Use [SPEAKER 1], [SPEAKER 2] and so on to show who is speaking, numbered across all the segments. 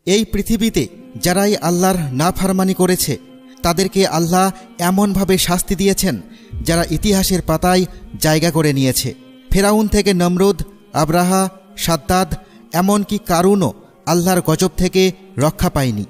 [SPEAKER 1] এই পৃথিবীতে যারাই আল্লাহর নাফরমানি করেছে তাদেরকে আল্লাহ এমনভাবে শাস্তি দিয়েছেন যারা ইতিহাসের পাতায় জায়গা করে নিয়েছে। ফেরাউন থেকে নমরুদ, আব্রাহা, সাদ্দাদ, এমনকি কারুনও আল্লাহর গজব থেকে রক্ষা পায়নি।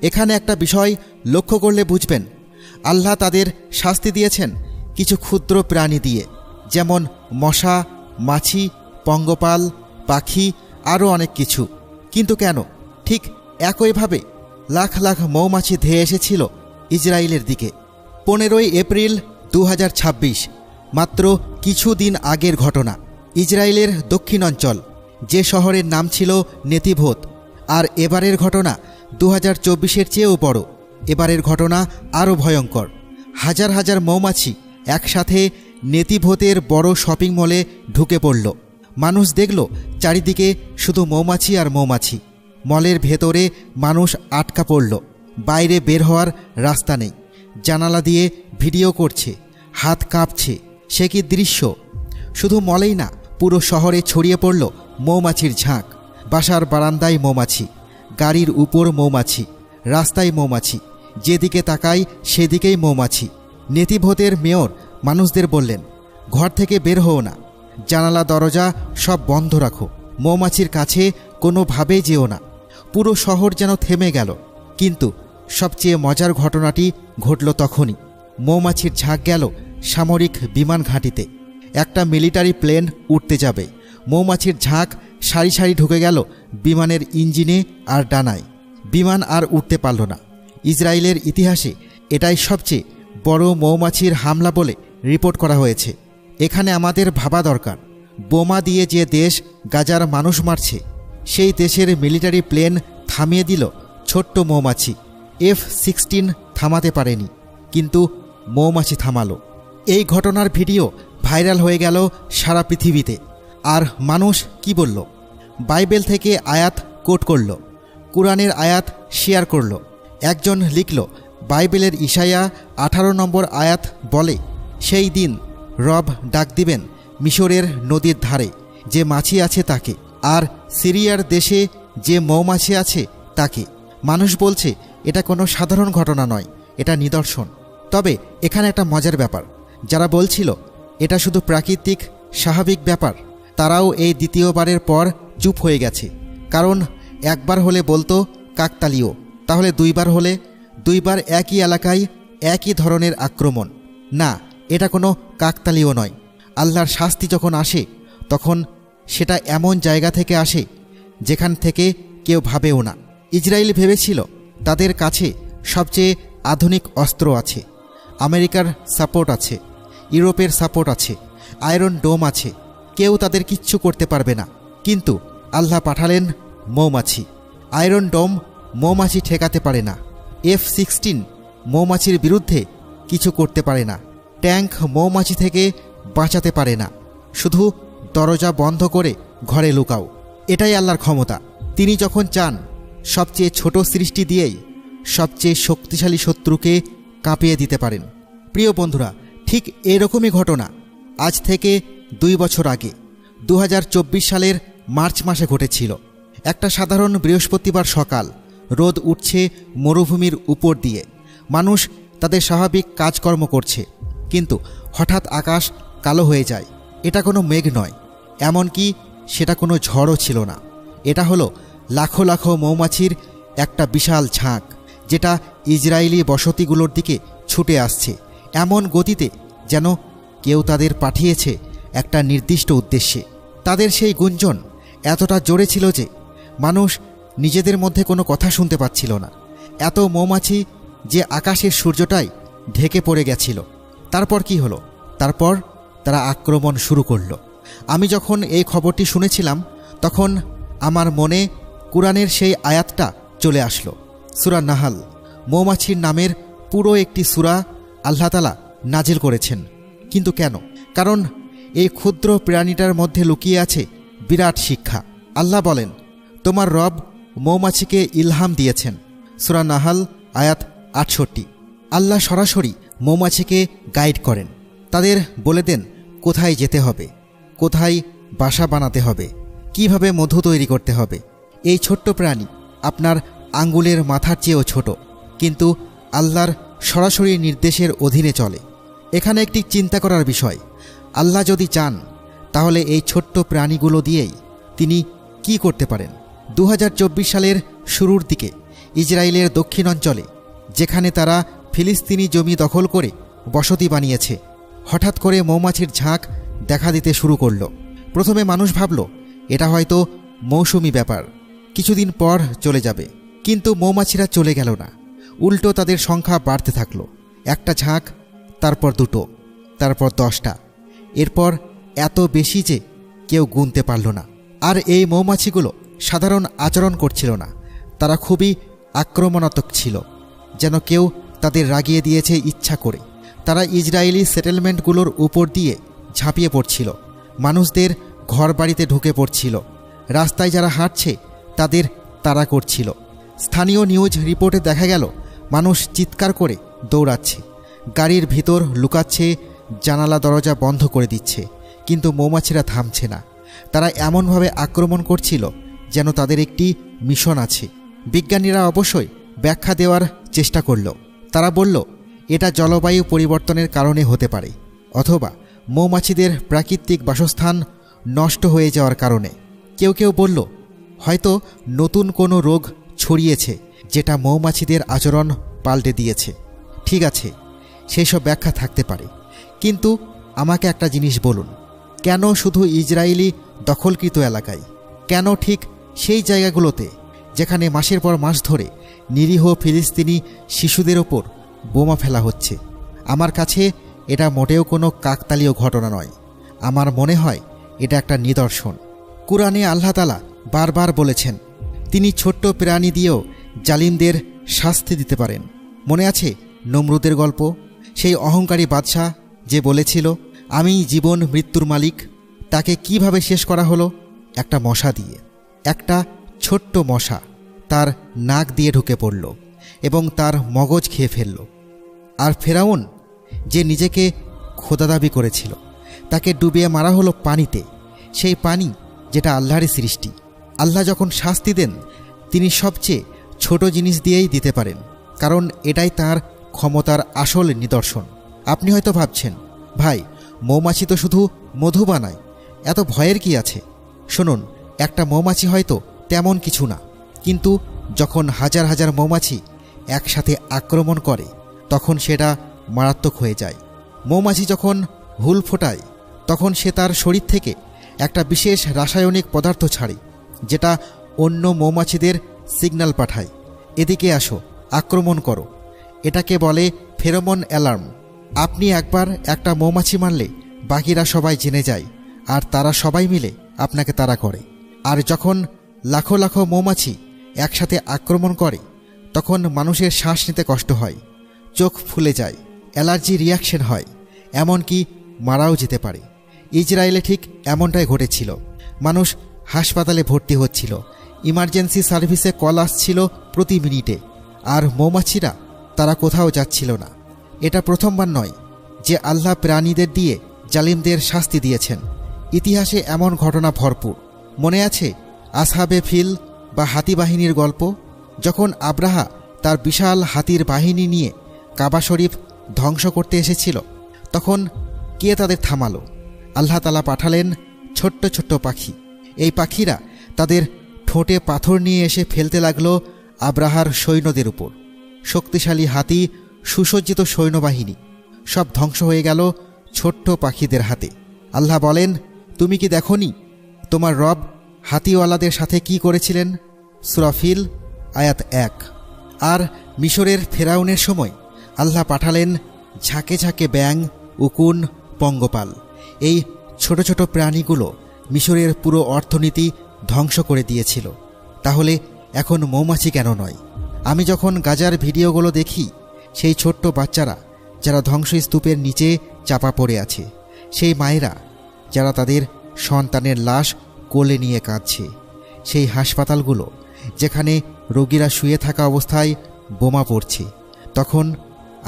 [SPEAKER 1] এখানে একটা বিষয় লক্ষ্য করলে বুঝবেন, আল্লাহ তাদের শাস্তি দিয়েছেন কিছু ক্ষুদ্র প্রাণী দিয়ে, যেমন মশা, মাছি, পঙ্গপাল, পাখি, আরও অনেক কিছু। কিন্তু কেন? ঠিক একইভাবে লাখ লাখ মৌমাছি ধেয়ে এসেছিল ইসরায়েলের দিকে। 15ই এপ্রিল 2026, মাত্র কিছুদিন আগের ঘটনা। ইসরায়েলের দক্ষিণাঞ্চল যে শহরের নাম ছিল নেতিভোত। আর এবারের ঘটনা 2024-এর চেয়েও বড়। এবারের ঘটনা আরও ভয়ঙ্কর। হাজার হাজার মৌমাছি একসাথে নেতিভোতের বড় শপিং মলে ঢুকে পড়ল। মানুষ দেখল চারিদিকে শুধু মৌমাছি আর মৌমাছি। মলের ভেতরে মানুষ আটকা পড়ল, বাইরে বের হওয়ার রাস্তা নেই। জানালা দিয়ে ভিডিও করছে, হাত কাঁপছে। সে কি দৃশ্য! শুধু মলেই না, পুরো শহরে ছড়িয়ে পড়ল মৌমাছির ঝাঁক। বাসার বারান্দায় মৌমাছি, গাড়ির উপর মৌমাছি, রাস্তায় মৌমাছি, যেদিকে তাকাই সেদিকেই মৌমাছি। নেতিভোতের মেয়র মানুষদের বললেন, ঘর থেকে বের হও না, জানালা দরজা সব বন্ধ রাখো, মৌমাছির কাছে কোনোভাবেই যেও না। পুরো শহর যেন থেমে গেল। কিন্তু সবচেয়ে মজার ঘটনাটি ঘটল তখনই। মৌমাছির ঝাঁক গেল সামরিক বিমান ঘাঁটিতে। একটা মিলিটারি প্লেন উঠতে যাবে, মৌমাছির ঝাঁক সারি সারি ঢুকে গেল বিমানের ইঞ্জিনে আর ডানায়। বিমান আর উঠতে পারল না। ইসরায়েলের ইতিহাসে এটাই সবচেয়ে বড় মৌমাছির হামলা বলে রিপোর্ট করা হয়েছে। এখানে আমাদের ভাবা দরকার, বোমা দিয়ে যে দেশ গাজার মানুষ মারছে, সেই দেশের মিলিটারি প্লেন থামিয়ে দিল ছোট্ট মৌমাছি। F-16 থামাতে পারেনি, কিন্তু মৌমাছি থামালো। এই ঘটনার ভিডিও ভাইরাল হয়ে গেল সারা পৃথিবীতে। আর মানুষ কি বলল? বাইবেল থেকে আয়াত কোট করল, কুরআনের আয়াত শেয়ার করল। একজন লিখল, বাইবেলের ইশায়া 18 নম্বর আয়াত বলে, সেই দিন রব ডাক দিবেন মিশরের নদীর ধারে যে মাছি আছে তাকে, আর সিরিয়ার দেশে যে মৌমাছি আছে তাকে। মানুষ বলছে এটা কোনো সাধারণ ঘটনা নয়, এটা নিদর্শন। তবে এখানে একটা মজার ব্যাপার, যারা বলছিল এটা শুধু প্রাকৃতিক স্বাভাবিক ব্যাপার, তারাও এই দ্বিতীয়বারের পর চুপ হয়ে গেছে। কারণ একবার হলে বলতো কাকতালীয়, তাহলে দুইবার হলে? দুইবার একই এলাকায় একই ধরনের আক্রমণ। না, এটা কোনো কাকতালীয় নয়। আল্লাহর শাস্তি যখন আসে তখন সেটা এমন জায়গা থেকে আসে যেখান থেকে কেউ ভাবেও না। ইসরায়েল ভেবেছিল তাদের কাছে সবচেয়ে আধুনিক অস্ত্র আছে, আমেরিকার সাপোর্ট আছে, ইউরোপের সাপোর্ট আছে, আয়রন ডোম আছে, কেউ তাদের কিচ্ছু করতে পারবে না। কিন্তু আল্লাহ পাঠালেন মৌমাছি। আয়রন ডোম মৌমাছি ঠেকাতে পারে না, F-16 মৌমাছির বিরুদ্ধে কিছু করতে পারে না, ট্যাঙ্ক মৌমাছি থেকে বাঁচাতে পারে না। শুধু দরজা বন্ধ করে ঘরে লুকাও। এটাই আল্লাহর ক্ষমতা। তিনি যখন চান সবচেয়ে ছোট সৃষ্টি দিয়েই সবচেয়ে শক্তিশালী শত্রুকে কাঁপিয়ে দিতে পারেন। প্রিয় বন্ধুরা, ঠিক এরকমই ঘটনা আজ থেকে 2 বছর আগে 2024 সালের মার্চ মাসে ঘটেছিল। একটা সাধারণ বৃহস্পতিবার সকাল, রোদ উঠছে মরুভূমির উপর দিয়ে, মানুষ তাদের স্বাভাবিক কাজকর্ম করছে। কিন্তু হঠাৎ আকাশ কালো হয়ে যায়। এটা কোনো মেঘ নয়, এমনকি সেটা কোনো ঝড়ও ছিল না। এটা হলো লাখো লাখো মৌমাছির একটা বিশাল ঝাঁক, যেটা ইসরায়েলি বসতিগুলোর দিকে ছুটে আসছে এমন গতিতে যেন কেউ তাদের পাঠিয়েছে একটা নির্দিষ্ট উদ্দেশ্যে। তাদের সেই গুঞ্জন এতটা জোরে ছিল যে মানুষ নিজেদের মধ্যে কোনো কথা শুনতে পাচ্ছিল না। এত মৌমাছি যে আকাশের সূর্যটাই ঢেকে পড়ে গেছিল। তারপর কি হলো? তারপর তারা আক্রমণ শুরু করলো। আমি যখন এই খবরটি শুনেছিলাম তখন আমার মনে কুরআনের সেই আয়াতটা চলে আসলো, সূরা নাহাল। মৌমাছির নামের পুরো একটি সূরা আল্লাহ তাআলা নাজিল করেছেন। কিন্তু কেন? কারণ এই ক্ষুদ্র প্রাণীটার মধ্যে লুকিয়ে আছে বিরাট শিক্ষা। আল্লাহ বলেন, তোমার রব মৌমাছিকে ইলহাম দিয়েছেন। সূরা নাহাল আয়াত 68। আল্লাহ সরাসরি মৌমাছিকে গাইড করেন, তাদের বলে দেন কোথায় যেতে হবে, কোথায় বাসা বানাতে হবে, কিভাবে মধু তৈরি করতে হবে। এই ছোট্ট প্রাণী আপনার আঙ্গুলের মাথার চেয়েও ছোট, কিন্তু আল্লাহর সরাসরি নির্দেশের অধীনে চলে। এখানে একটি চিন্তা করার বিষয়, আল্লাহ যদি চান তাহলে এই ছোট্ট প্রাণীগুলো দিয়েই তিনি কি করতে পারেন। 2024 সালের শুরুর দিকে ইসরায়েলের দক্ষিণ অঞ্চলে, যেখানে তারা ফিলিস্তিনি জমি দখল করে বসতি বানিয়েছে, হঠাৎ করে মৌমাছির ঝাঁক দেখা দিতে শুরু করল। প্রথমে মানুষ ভাবল এটা হয়তো মৌসুমি ব্যাপার, কিছুদিন পর চলে যাবে। কিন্তু মৌমাছিরা চলে গেল না, উল্টো তাদের সংখ্যা বাড়তে থাকল। একটা ঝাঁক, তারপর দুটো, তারপর 10টা, এরপর এত বেশি যে কেউ গুনতে পারল না। আর এই মৌমাছিগুলো সাধারণ আচরণ করছিল না, তারা খুবই আক্রমণাত্মক ছিল, যেন কেউ তাদের রাগিয়ে দিয়েছে ইচ্ছা করে। তারা ইসরায়েলি সেটেলমেন্টগুলোর উপর দিয়ে ঝাঁপিয়ে পড়ছিল, মানুষদের ঘরবাড়িতে ঢুকে পড়ছিল, রাস্তায় যারা হাঁটছে তাদের তাড়া করছিল। স্থানীয় নিউজ রিপোর্টে দেখা গেল মানুষ চিৎকার করে দৌড়াচ্ছে, গাড়ির ভিতর লুকাচ্ছে, জানালা দরজা বন্ধ করে দিচ্ছে, কিন্তু মৌমাছিরা থামছে না। তারা এমনভাবে আক্রমণ করছিল যেন তাদের একটি মিশন আছে। বিজ্ঞানীরা অবশ্যই ব্যাখ্যা দেওয়ার চেষ্টা করল। তারা বলল এটা জলবায়ু পরিবর্তনের কারণে হতে পারে, অথবা মৌমাছিদের প্রাকৃতিক বাসস্থান নষ্ট হয়ে যাওয়ার কারণে। কেউ কেউ বলল হয়তো নতুন কোনো রোগ ছড়িয়েছে যেটা মৌমাছিদের আচরণ পাল্টে দিয়েছে। ঠিক আছে, সেই সব ব্যাখ্যা থাকতে পারে, কিন্তু আমাকে একটা জিনিস বলুন, কেন শুধু ইসরায়েলি দখলকৃত এলাকায়? কেন ঠিক সেই জায়গাগুলোতে যেখানে মাসের পর মাস ধরে নিরীহ ফিলিস্তিনি শিশুদের ওপর বোমা ফেলা হচ্ছে? আমার কাছে এটা মোটেও কোনো কাকতালীয় ঘটনা নয়, আমার মনে হয় এটা একটা নিদর্শন। কুরআনে আল্লাহ তাআলা বারবার বলেছেন তিনি ছোট্ট প্রাণী দিয়েও জালিমদের শাস্তি দিতে পারেন। মনে আছে নমরুদের গল্প? সেই অহংকারী বাদশাহ যে বলেছিল আমি জীবন মৃত্যুর মালিক, তাকে কিভাবে শেষ করা হলো? একটা মশা দিয়ে। একটা ছোট্ট মশা তার নাক দিয়ে ঢুকে পড়ল এবং তার মগজ খেয়ে ফেলল। আর ফেরাউন যে নিজেকে খোদা দাবি করেছিল, তাকে ডুবিয়ে মারা হলো পানিতে, সেই পানি যেটা আল্লাহরই সৃষ্টি। আল্লাহ যখন শাস্তি দেন তিনি সবচেয়ে ছোট জিনিস দিয়েই দিতে পারেন, কারণ এটাই তার ক্ষমতার আসল নিদর্শন। আপনি হয়তো ভাবছেন ভাই, মৌমাছি তো শুধু মধু বানায়, এত ভয়ের কি আছে? শুনুন, একটা মৌমাছি হয়তো তেমন কিছু না, কিন্তু যখন হাজার হাজার মৌমাছি একসাথে আক্রমণ করে তখন সেটা মারাত্মক হয়ে যায়। মৌমাছি যখন হুল ফোটায় তখন সে তার শরীর থেকে একটা বিশেষ রাসায়নিক পদার্থ ছাড়ে, যেটা অন্য মৌমাছিদের সিগন্যাল পাঠায়, এদিকে আসো, আক্রমণ করো। এটাকে বলে ফেরোমন অ্যালার্ম। আপনি একবার একটা মৌমাছি মারলে বাকিরা সবাই জেনে যায়, আর তারা সবাই মিলে আপনাকে তাড়া করে। আর যখন লাখো লাখো মৌমাছি একসাথে আক্রমণ করে তখন মানুষের শ্বাস নিতে কষ্ট হয়, চোখ ফুলে যায়, অ্যালার্জি রিয়াকশন হয়, এমনকি মারাও যেতে পারে। ইসরায়েলে ঠিক এমনটাই ঘটেছিল। মানুষ হাসপাতালে ভর্তি হচ্ছিল, ইমার্জেন্সি সার্ভিসে কল আসছিল প্রতি মিনিটে, আর মৌমাছিরা তারা কোথাও যাচ্ছিল না। এটা প্রথমবার নয় যে আল্লাহ প্রাণীদের দিয়ে জালিমদের শাস্তি দিয়েছেন। ইতিহাসে এমন ঘটনা ভরপুর। মনে আছে আসহাবে ফিল বা হাতি বাহিনীর গল্প? যখন আব্রাহা তার বিশাল হাতির বাহিনী নিয়ে কাবা শরীফ ধ্বংস করতে এসেছিল, তখন কে তাদের থামালো? আল্লাহ তাআলা পাঠালেন ছোট্ট ছোট্ট পাখি। এই পাখিরা তাদের ঠোঁটে পাথর নিয়ে এসে ফেলতে লাগলো আব্রাহার সৈন্যদের উপর। শক্তিশালী হাতি, সুসজ্জিত সৈন্যবাহিনী সব ধ্বংস হয়ে গেল ছোট্ট পাখিদের হাতে। আল্লাহ বলেন, তুমি কি দেখোনি তোমার রব হাতিওয়ালাদের সাথে কি করেছিলেন? সূরা ফিল আয়াত 1। আর মিশরের ফেরাউনের সময় আল্লাহ পাঠালেন ঝাঁকে ঝাঁকে ব্যাঙ, উকুন, পঙ্গপাল। এই ছোট ছোট প্রাণীগুলো মিশরের পুরো অর্থনীতি ধ্বংস করে দিয়েছিল। তাহলে এখন মৌমাছি কেন নয়? আমি যখন গাজার ভিডিওগুলো দেখি, সেই ছোট্ট বাচ্চারা যারা ধ্বংসস্তূপের নিচে চাপা পড়ে আছে, সেই মায়েরা যারা তাদের সন্তানের লাশ কোলে নিয়ে কাঁদছে, সেই হাসপাতালগুলো যেখানে রোগীরা শুয়ে থাকা অবস্থায় বোমা পড়ছে, তখন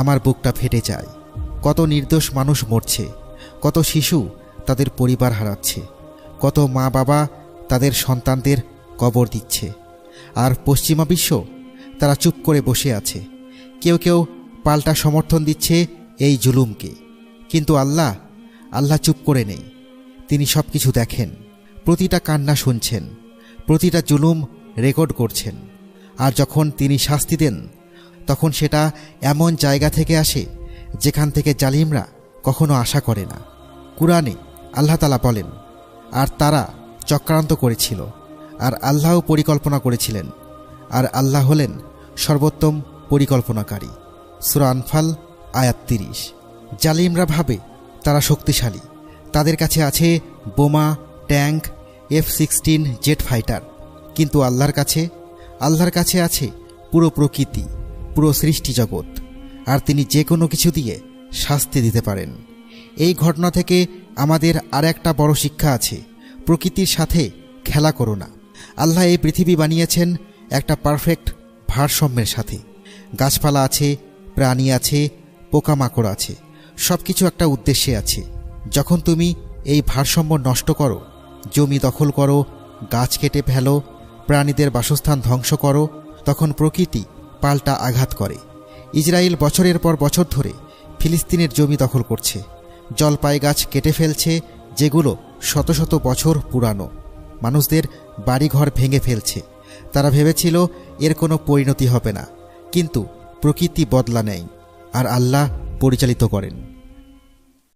[SPEAKER 1] আমার বুকটা ফেটে যায়। কত নির্দোষ মানুষ মরছে, কত শিশু তাদের পরিবার হারাচ্ছে, কত মা বাবা তাদের সন্তানদের কবর দিচ্ছে। আর পশ্চিমা বিশ্ব তারা চুপ করে বসে আছে। কেউ কেউ পাল্টা সমর্থন দিচ্ছে এই জুলুমকে। কিন্তু আল্লাহ চুপ করে নেই। তিনি সব কিছু দেখেন, প্রতিটা কান্না শুনছেন, প্রতিটা জুলুম রেকর্ড করছেন। আর যখন তিনি শাস্তি দেন, তখন সেটা এমন জায়গা থেকে আসে যেখান থেকে জালিমরা কখনো আশা করে না। কুরআনে আল্লাহ তাআলা বলেন, আর তারা চক্রান্ত করেছিল, আর আল্লাহও পরিকল্পনা করেছিলেন, আর আল্লাহ হলেন সর্বোত্তম পরিকল্পনাকারী। সূরা আনফাল আয়াত 30। জালিমরা ভাবে তারা শক্তিশালী, তাদের কাছে আছে বোমা, ট্যাঙ্ক, F-16 জেট ফাইটার। কিন্তু আল্লাহর কাছে আছে পুরো প্রকৃতি, পুরো সৃষ্টি জগৎ। আর তিনি যে কোনো কিছু দিয়ে শাস্তি দিতে পারেন। এই ঘটনা থেকে আমাদের আর একটা বড় শিক্ষা আছে, প্রকৃতির সাথে খেলা করো না। আল্লাহ এই পৃথিবী বানিয়েছেন একটা পারফেক্ট ভারসাম্যের সাথে। গাছপালা আছে, প্রাণী আছে, পোকামাকড় আছে, সব কিছু একটা উদ্দেশ্যে আছে। যখন তুমি এই ভারসাম্য নষ্ট করো, জমি দখল করো, গাছ কেটে ফেলো, প্রাণীদের বাসস্থান ধ্বংস করো, তখন প্রকৃতি পাল্টা আঘাত করে। ইসরায়েল বছরের পর বছর ধরে ফিলিস্তিনের জমি দখল করছে, জলপাই গাছ কেটে ফেলছে যেগুলো শত শত বছর পুরানো, মানুষদের বাড়িঘর ভেঙে ফেলছে। তারা ভেবেছিল এর কোনো পরিণতি হবে না, কিন্তু প্রকৃতি বদলা নেয়, আর আল্লাহ পরিচালিত করেন।